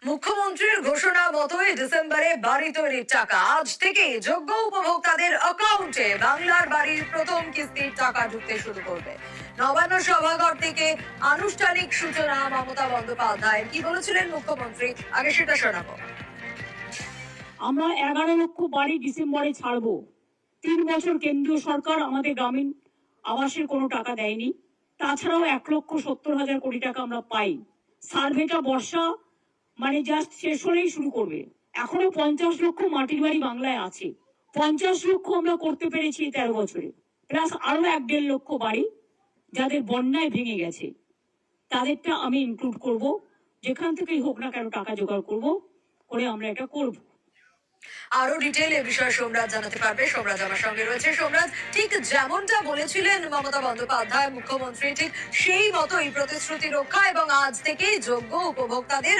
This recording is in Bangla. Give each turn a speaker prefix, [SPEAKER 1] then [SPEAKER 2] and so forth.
[SPEAKER 1] মুখ্যমন্ত্রীর ঘোষণা মতোই ডিসেম্বরে বাড়ি তৈরির টাকা আজ থেকে যোগ্য উপভোক্তাদের অ্যাকাউন্টে বাংলার বাড়ির প্রথম কিস্তির টাকা ঢুকতে শুরু করবে। নবান্ন সভাঘর থেকে আনুষ্ঠানিক সূচনা মমতা বন্দ্যোপাধ্যায় কি বলেছিলেন মুখ্যমন্ত্রী, আগে সেটা শোনাবো।
[SPEAKER 2] আমরা 11 লক্ষ বাড়ি ডিসেম্বরে ছাড়বো। 3 বছর কেন্দ্রীয় সরকার আমাদের গ্রামীণ আবাসের কোনো টাকা দেয়নি। তাছাড়াও 1,70,000 কোটি টাকা আমরা পাই। সার্ভেটা বর্ষা মানে জাস্ট শেষ হলেই শুরু করবে। এখনো 50 লক্ষ মাটির বাড়ি বাংলায় আছে। 50 লক্ষ আমরা করতে পেরেছি 13 বছরে। প্লাস আরো 1.5 লক্ষ বাড়ি যাদের বন্যায় ভেঙে গেছে, তাদেরটা আমি ইনক্লুড করব। যেখান থেকেই হোক না কেন টাকা জোগাড় করে আমরা এটা করব।
[SPEAKER 1] আরো ডিটেইল এ বিষয়ে সোমরাজ জানাতে পারবে। সোমরাজ আমার সঙ্গে রয়েছে। সোমরাজ, ঠিক যেমনটা বলেছিলেন মমতা বন্দ্যোপাধ্যায় মুখ্যমন্ত্রী, ঠিক সেই মতোই প্রতিশ্রুতি রক্ষা এবং আজ থেকেই যোগ্য উপভোক্তাদের